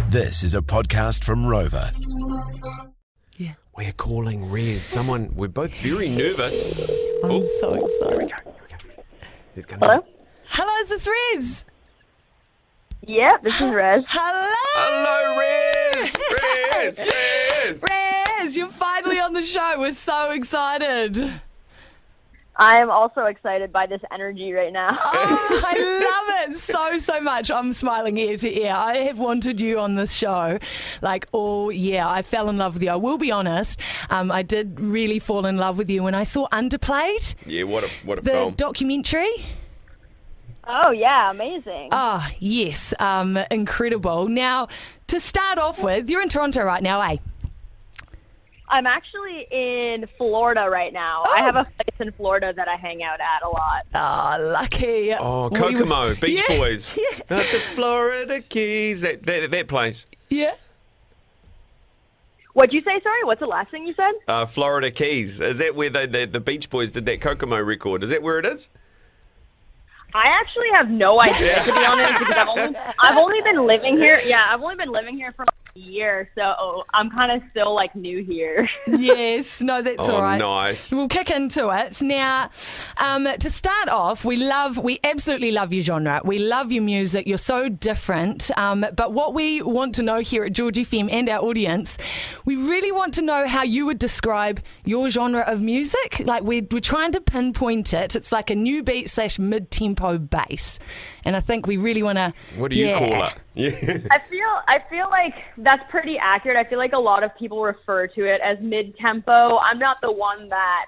This is a podcast from Rover. Yeah. We're calling Rezz. We're both very nervous. I'm so excited. Here we go. He's gonna... Hello? Hello, is this Rezz? Yeah, this is Rezz. Hello. Hello, Rezz! Rezz, you're finally on the show. We're so excited. I am also excited by this energy right now. Oh, I love it so much. I'm smiling ear to ear. I have wanted you on this show all year. I fell in love with you. I will be honest. I did really fall in love with you when I saw Underplayed. Yeah, what a the film. documentary. Oh, yeah, amazing. Oh, yes. Incredible. Now, to start off with, you're in Toronto right now, eh? I'm actually in Florida right now. Oh. I have a place in Florida that I hang out at a lot. Oh, lucky. Oh, Kokomo, Beach Yeah. Boys. At the Florida Keys. That place. Yeah. What'd you say, sorry? What's the last thing you said? Florida Keys. Is that where the Beach Boys did that Kokomo record? Is that where it is? I actually have no idea, to be honest, because I've only been living here. Yeah, I've only been living here for a year, so I'm kind of still new here. Yes, no, that's all right. Nice. We'll kick into it. Now, to start off, we absolutely love your genre. We love your music. You're so different. But what we want to know here at GeorgeFM and our audience, we really want to know how you would describe your genre of music. We're trying to pinpoint it. It's like a new beat / mid-tempo bass. And I think we really want to... What do you call it? Yeah. I feel like that's pretty accurate. I feel like a lot of people refer to it as mid-tempo. I'm not the one that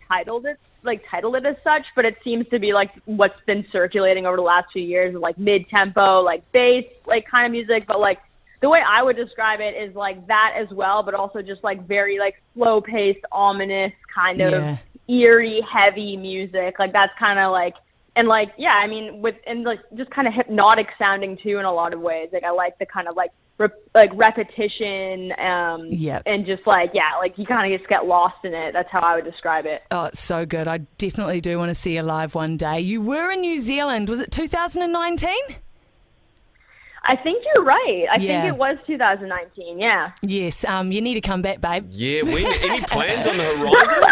titled it as such, but it seems to be what's been circulating over the last few years, mid-tempo, bass, kind of music. But the way I would describe it is that as well, but also just very slow-paced, ominous, kind of eerie, heavy music. That's kind of and I mean, just kind of hypnotic sounding too in a lot of ways. I like the kind of repetition, and just you kind of just get lost in it. That's how I would describe it. Oh, it's so good. I definitely do want to see you live one day. You were in New Zealand. Was it 2019? I think you're right. I think it was 2019, yeah. Yes, you need to come back, babe. Yeah, any plans on the horizon?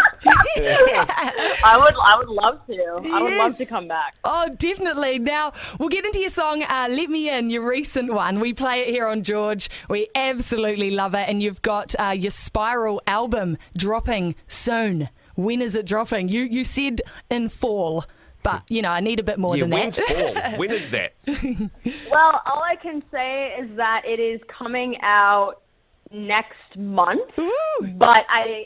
I would love to. I would love to come back. Oh, definitely. Now, we'll get into your song, Let Me In, your recent one. We play it here on George. We absolutely love it. And you've got your Spiral album dropping soon. When is it dropping? You said in fall. But, I need a bit more than when's that. fall? When is that? Well, all I can say is that it is coming out next month. Ooh. But I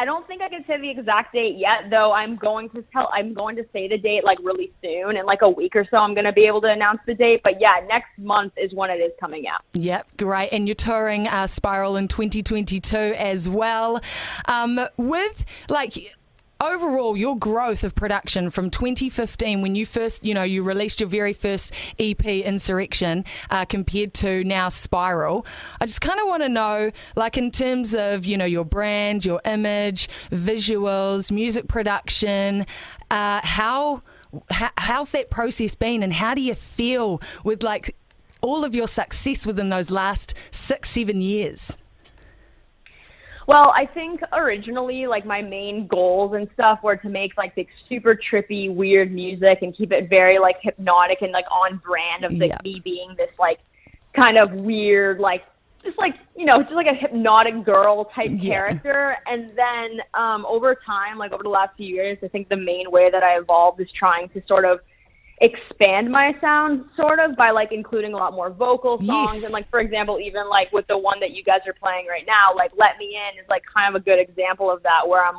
don't think I can say the exact date yet, though I'm going to say the date really soon. In a week or so, I'm going to be able to announce the date. But yeah, next month is when it is coming out. Yep, great. And you're touring Spiral in 2022 as well. With overall, your growth of production from 2015 when you first, you released your very first EP, Insurrection, compared to now Spiral. I just kind of want to know, in terms of, your brand, your image, visuals, music production, how's that process been, and how do you feel with all of your success within those last 6-7 years? Well, I think originally, my main goals and stuff were to make, the super trippy, weird music and keep it very, hypnotic and, on brand of, me being this, kind of weird, just a hypnotic girl type character. And then over time, over the last few years, I think the main way that I evolved is trying to sort of expand my sound sort of by including a lot more vocal songs. Yes. And for example, even with the one that you guys are playing right now, Let Me In is kind of a good example of that, where I'm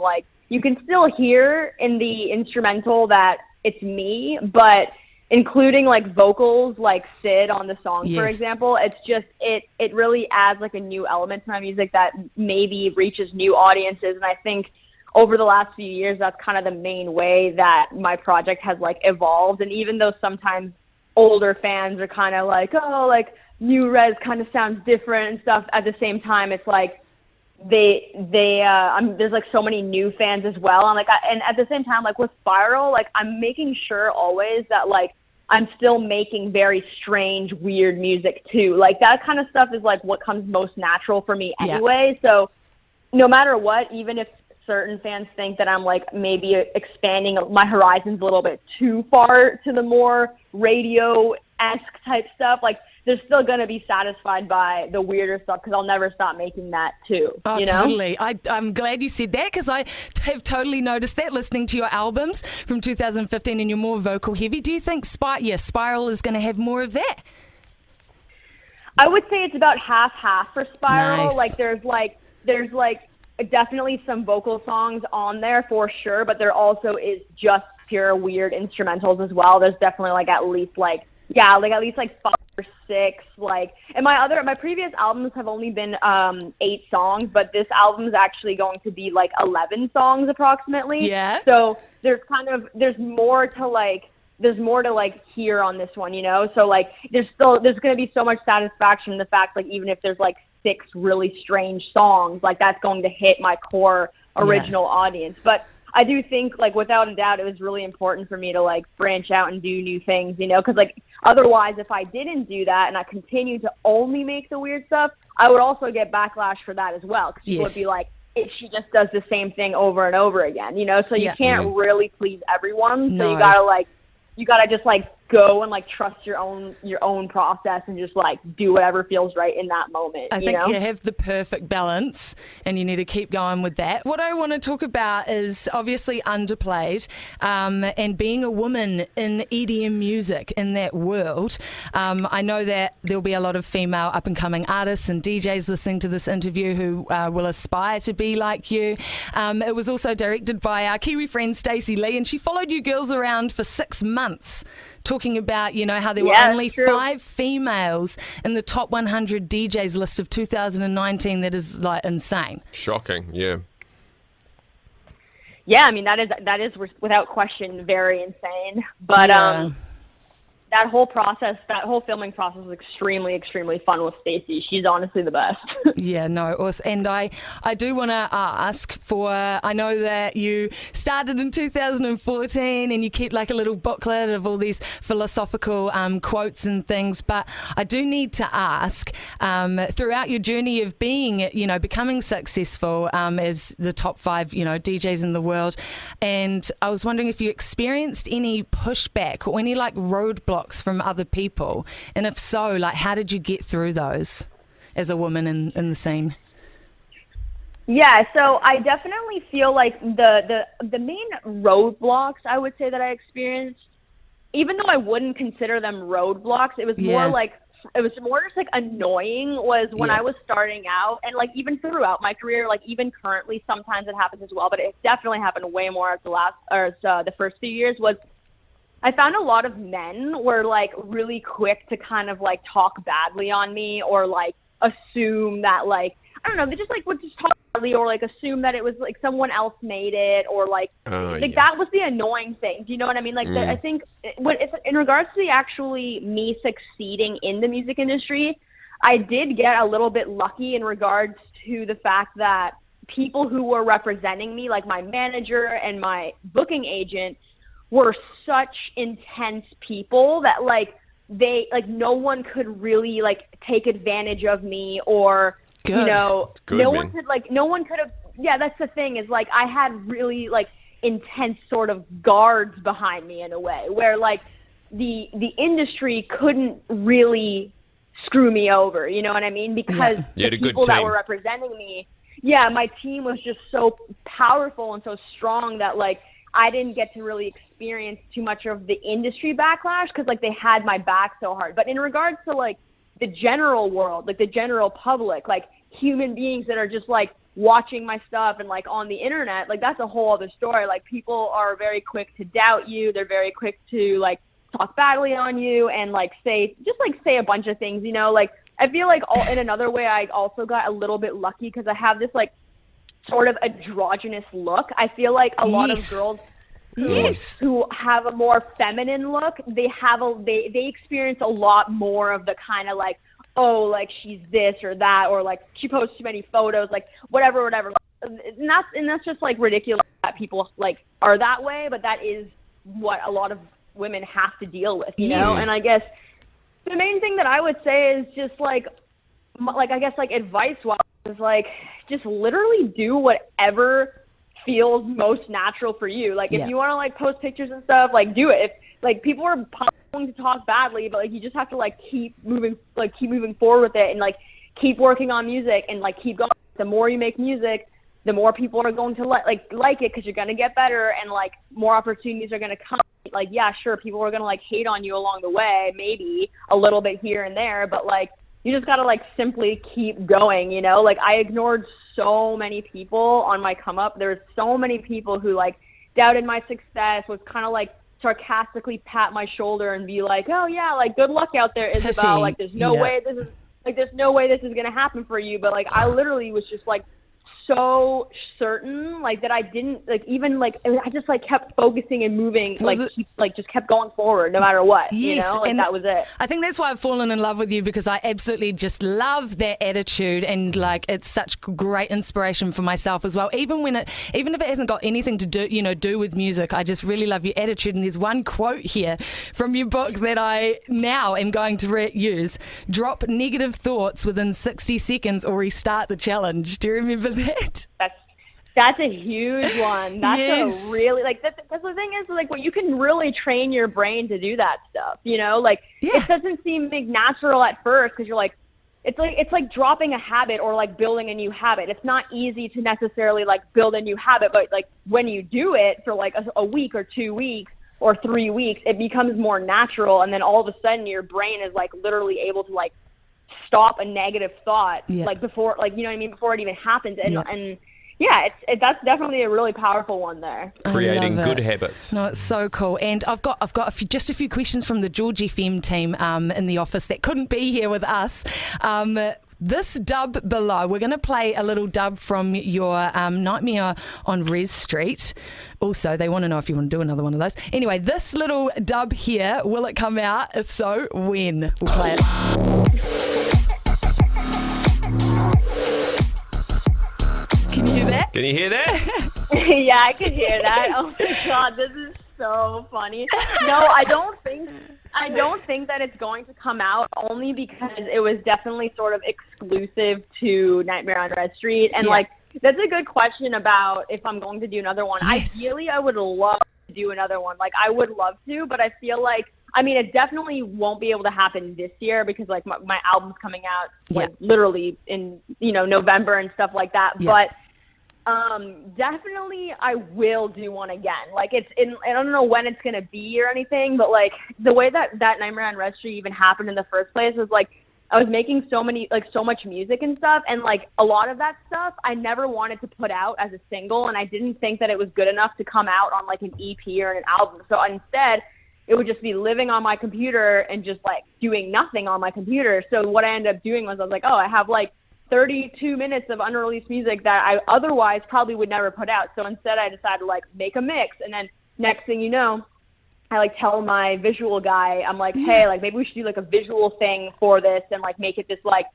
you can still hear in the instrumental that it's me, but including vocals Sid on the song, for example, it's just it really adds a new element to my music that maybe reaches new audiences. And I think over the last few years, that's kind of the main way that my project has evolved. And even though sometimes older fans are kind of new Rezz kind of sounds different and stuff, at the same time, it's there's so many new fans as well. And and at the same time, with Spiral, I'm making sure always that I'm still making very strange, weird music too. Like that kind of stuff is like what comes most natural for me anyway. So no matter what, even if certain fans think that I'm like maybe expanding my horizons a little bit too far to the more radio-esque type stuff, like they're still going to be satisfied by the weirder stuff because I'll never stop making that too. Oh, you know? Totally. I'm glad you said that because I have totally noticed that listening to your albums from 2015 and you're more vocal heavy. Do you think Spiral is going to have more of that? I would say it's about half for Spiral. Nice. Like there's definitely some vocal songs on there for sure, but there also is just pure weird instrumentals as well. There's definitely at least 5 or 6. And my previous albums have only been 8 songs, but this album is actually going to be 11 songs approximately. Yeah. So there's more to hear on this one, you know? So there's going to be so much satisfaction in the fact even if there's 6 really strange songs, that's going to hit my core original audience. But I do think without a doubt it was really important for me to branch out and do new things, you know, because otherwise if I didn't do that and I continued to only make the weird stuff, I would also get backlash for that as well, because people would be like, she just does the same thing over and over again, you know, so you can't really please everyone. So you gotta just go and trust your own process and just do whatever feels right in that moment. I think you have the perfect balance and you need to keep going with that. What I want to talk about is obviously Underplayed and being a woman in EDM music in that world. I know that there'll be a lot of female up and coming artists and DJs listening to this interview who will aspire to be like you. It was also directed by our Kiwi friend Stacey Lee, and she followed you girls around for 6 months talking about, you know, how there were only 5 females in the top 100 DJs list of 2019. That is insane. Shocking, yeah. Yeah, I mean, that is without question very insane. But that whole filming process was extremely, extremely fun with Stacey. She's honestly the best. Yeah, no, and I do want to ask I know that you started in 2014 and you keep a little booklet of all these philosophical quotes and things, but I do need to ask, throughout your journey of being, you know, becoming successful as the top 5, you know, DJs in the world, and I was wondering if you experienced any pushback or any roadblocks from other people, and if so, how did you get through those as a woman in the scene? Yeah, so I definitely feel the main roadblocks I would say that I experienced, even though I wouldn't consider them roadblocks, it was more just annoying, was when I was starting out, and even throughout my career, even currently sometimes it happens as well, but it definitely happened way more at the first few years, was I found a lot of men were really quick to kind of talk badly on me, or assume that I don't know, they just would just talk badly, or assume that it was someone else made it, or that was the annoying thing. Do you know what I mean? I think in regards to actually me succeeding in the music industry, I did get a little bit lucky in regards to the fact that people who were representing me, my manager and my booking agent, were such intense people that they no one could really take advantage of me, or Good. You know, Good, no man. one could have. Yeah, that's the thing, is I had really intense sort of guards behind me in a way where the industry couldn't really screw me over, you know what I mean? Because You had the a good people that team. were representing me, my team was just so powerful and so strong that I didn't get to really experience too much of the industry backlash, because they had my back so hard. But in regards to the general world, the general public, human beings that are just watching my stuff and on the internet, that's a whole other story. People are very quick to doubt you. They're very quick to talk badly on you and say a bunch of things, you know. I feel in another way I also got a little bit lucky, because I have this sort of androgynous look. I feel a lot of girls who have a more feminine look, they experience a lot more of the kind of she's this or that, or she posts too many photos, whatever. And that's just ridiculous that people are that way, but that is what a lot of women have to deal with, you Yes. know? And I guess the main thing that I would say is just like I guess like advice-wise is like just literally do whatever feels most natural for you. Like if you want to like post pictures and stuff, like do it. If like people are probably going to talk badly, but like you just have to like keep moving forward with it and like keep working on music and like keep going. The more you make music, the more people are going to like it because you're going to get better and like more opportunities are going to come. Like, yeah, sure, people are going to like hate on you along the way, maybe a little bit here and there, but like you just got to like simply keep going, you know? Like I ignored so many people on my come up. There's so many people who like doubted my success, was kind of like sarcastically pat my shoulder and be like, oh yeah, like good luck out there, Isabel. Like there's no way this is going to happen for you. But like I literally was just like so certain like that I didn't like even like I just like kept focusing and moving just kept going forward no matter what. Yes, you know, like and that was it. I think that's why I've fallen in love with you, because I absolutely just love that attitude, and like it's such great inspiration for myself as well. Even if it hasn't got anything to do with music, I just really love your attitude. And there's one quote here from your book that I now am going to use: drop negative thoughts within 60 seconds or restart the challenge. Do you remember that? That's a huge one. That's Yes. a really like that's the thing is like you can really train your brain to do that stuff, you know? Like it doesn't seem like natural at first because you're like it's like dropping a habit or like building a new habit. It's not easy to necessarily like build a new habit, but like when you do it for like a week or 2 weeks or 3 weeks, it becomes more natural, and then all of a sudden your brain is like literally able to like stop a negative thought like before, like, you know what I mean, before it even happens. And yeah, that's definitely a really powerful one there. Creating good habits. No, it's so cool. And I've got just a few questions from the GeorgeFM team in the office that couldn't be here with us. This dub below, we're going to play a little dub from your Nightmare on Rezz Street. Also, they want to know if you want to do another one of those. Anyway, this little dub here, will it come out? If so, when? We'll play it. Can you hear that? Can you hear that? Yeah, I can hear that. Oh my God, this is so funny. No, I don't think that it's going to come out, only because it was definitely sort of exclusive to Nightmare on Rezz Street. And like, that's a good question about if I'm going to do another one. Yes. Ideally, I would love to do another one. Like, I would love to, but I feel like, I mean, it definitely won't be able to happen this year because like my album's coming out like literally in, you know, November and stuff like that. But definitely I will do one again. Like I don't know when it's going to be or anything, but like the way that Nightmare on Rezz Street even happened in the first place was like I was making so much music and stuff, and like a lot of that stuff I never wanted to put out as a single, and I didn't think that it was good enough to come out on like an EP or an album. So instead it would just be living on my computer and just like doing nothing on my computer. So what I ended up doing was I was like, oh, I have like 32 minutes of unreleased music that I otherwise probably would never put out. So instead I decided to like make a mix, and then next thing you know, I like tell my visual guy, I'm like, hey, like maybe we should do like a visual thing for this and like make it this like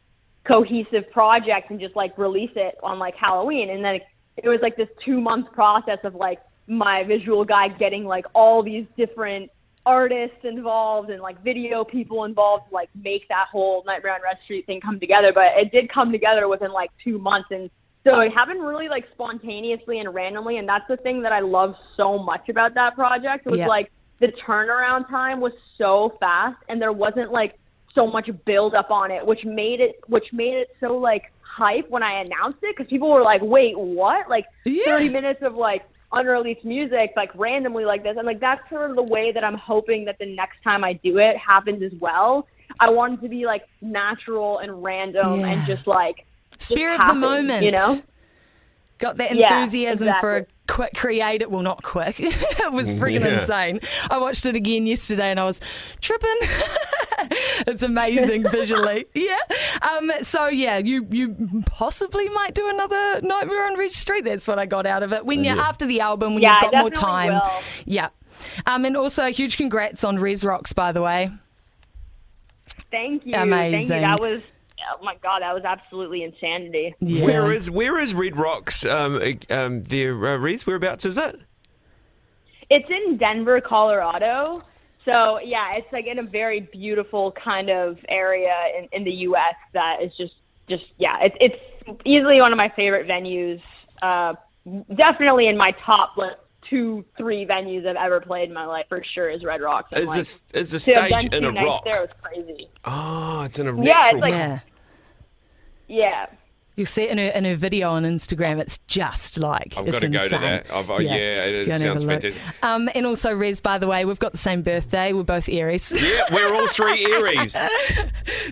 cohesive project and just like release it on like Halloween. And then it was like this 2-month process of like my visual guy getting like all these different artists involved and like video people involved to like make that whole Nightmare on Rezz Street thing come together. But it did come together within like 2 months, and so it happened really like spontaneously and randomly. And that's the thing that I love so much about that project was like the turnaround time was so fast, and there wasn't like so much build up on it, which made it so like hype when I announced it, because people were like, wait, what? Like 30 minutes of like unreleased music like randomly like this. And like that's sort of the way that I'm hoping that the next time I do it happens as well. I want it to be like natural and random and just like spirit of the moment, you know? Got that enthusiasm for a quick creative. Well, not quick. It was freaking insane. I watched it again yesterday and I was tripping. It's amazing visually. So you possibly might do another Nightmare on Rezz Street. That's what I got out of it. When you're after the album, when you've got more time. Will. Yeah. And also a huge congrats on Rezz Rocks, by the way. Thank you. Amazing. Thank you. That was, oh my God, that was absolutely insanity. Yeah. Where is Red Rocks? Rezz, whereabouts is that? It's in Denver, Colorado. So yeah, it's like in a very beautiful kind of area in the U.S. that is just yeah, it's easily one of my favorite venues. Definitely in my top 2-3 venues I've ever played in my life for sure is Red Rocks. And, Is the stage in a rock? There was crazy. Oh, it's in a Yeah, natural. it's like Yeah. yeah. You see it in her video on Instagram. It's just like I've it's got to go to insane. that. It Go and have sounds a look. fantastic. And also, Rezz, by the way, we've got the same birthday. We're both Aries. Yeah, we're all 3 Aries.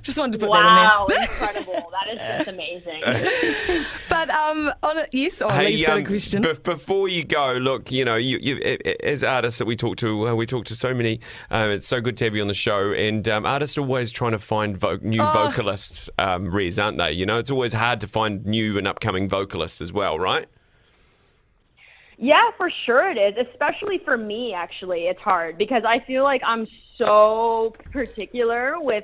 Just wanted to put Wow, that incredible! That is just amazing. in there. But yes, Hey, Lee's got a question. Before you go, look, you as artists that we talk to so many. It's so good to have you on the show, and artists are always trying to find new vocalists, Rezz, aren't they? It's always hard to find new and upcoming vocalists as well, right? Yeah, for sure it is. Especially for me, actually, it's hard because I feel like I'm so particular with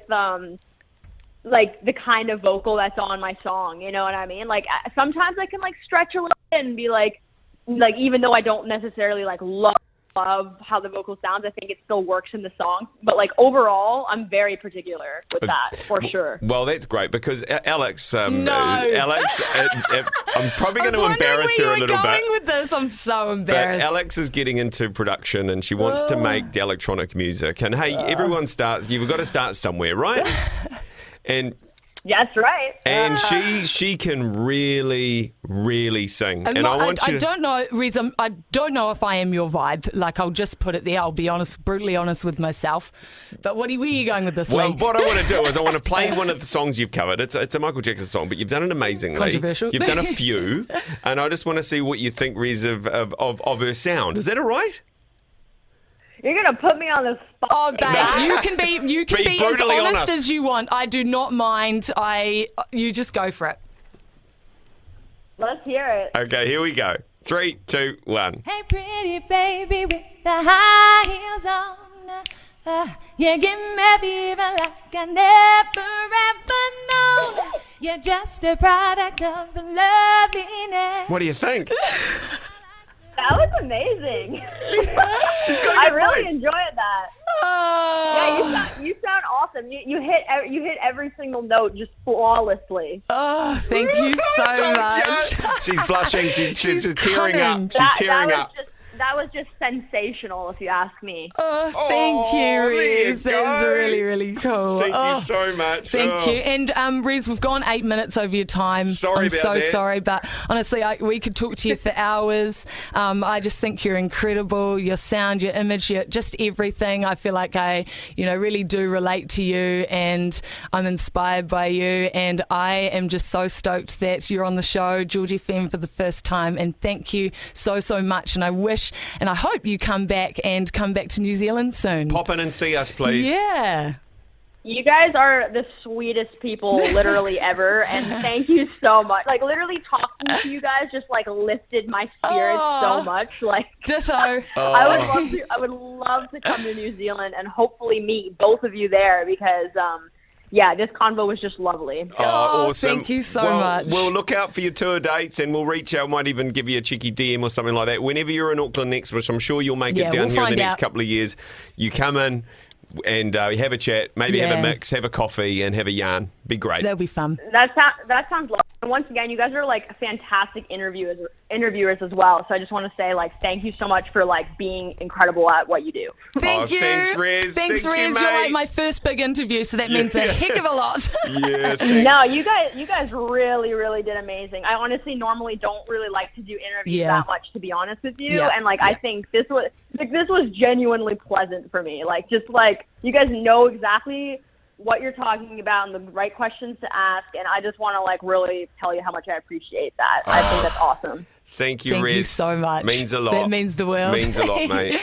like the kind of vocal that's on my song. You know what I mean? Like sometimes I can like stretch a little bit and be like even though I don't necessarily like love how the vocal sounds, I think it still works in the song. But like overall, I'm very particular with that for sure. Well, that's great because Alex, I'm probably I going was to wondering embarrass her where a you were little going bit. with this. I'm so But embarrassed. Alex is getting into production and she wants to make the electronic music. And hey, everyone starts. You've got to start somewhere, right? And That's right. she can really, really sing. And I want you. I don't know, Rezz, I don't know if I am your vibe. Like, I'll just put it there. I'll be honest, brutally honest with myself. But where are you going with this, Well, Lee? what I want to do is I want to play one of the songs you've covered. It's a Michael Jackson song, but you've done it amazingly. Controversial. You've done a few, and I just want to see what you think, Rezz, of her sound. Is that all right? You're gonna put me on the spot. Oh, babe, you can be Be as brutally honest honest. as you want. I do not mind. You just go for it. Let's hear it. Okay, here we go. 3, 2, 1. Hey, pretty baby with the high heels on. You give me fever like I never ever known. You're just a product of the loveliness. What do you think? That was amazing. She's got a I good really voice. enjoyed that. Oh, Yeah, you sound awesome. You hit every single note just flawlessly. oh, thank you so Told much. ya. She's blushing. She's tearing cunning. up. She's tearing up. That was just sensational, if you ask me. Oh, thank you, there you Rezz. That's go. really, really cool. Thank Oh, you so much. Thank Oh. you. And Rezz, we've gone 8 minutes over your time. Sorry I'm about so that. sorry, but honestly, we could talk to you for hours. I just think you're incredible. Your sound, your image, just everything. I feel like I, really do relate to you, and I'm inspired by you. And I am just so stoked that you're on the show, GeorgeFM, for the first time. And thank you so, so much. And I wish, and I hope you come back to New Zealand soon. Pop in and see us, please. Yeah. You guys are the sweetest people literally ever, and thank you so much. Like literally talking to you guys just like lifted my spirits so much. Like Ditto. I would love to come to New Zealand and hopefully meet both of you there because this convo was just lovely. Oh, awesome. Thank you so Well, much. We'll look out for your tour dates and we'll reach out. Might even give you a cheeky DM or something like that. Whenever you're in Auckland next, which I'm sure you'll make Yeah, it down we'll here in the find next out. couple of years, you come in and have a chat, maybe have a mix, have a coffee and have a yarn. Be great. That'll be fun. That sounds lovely. And once again, you guys are like fantastic interviewers as well. So I just want to say like thank you so much for like being incredible at what you do. Thank you. Thanks, Rezz. Thanks, Thank you, Rezz. You're like mate. my first big interview, so that means a heck of a lot. Yeah, thanks. No, you guys really, really did amazing. I honestly normally don't really like to do interviews that much, to be honest with you. Yeah. And like I think this was genuinely pleasant for me. Like just like you guys know exactly what you're talking about and the right questions to ask, and I just want to like really tell you how much I appreciate that. I think that's awesome. Thank you, Thank Rezz. you so much. Means a lot. That means the world. Means a lot, mate.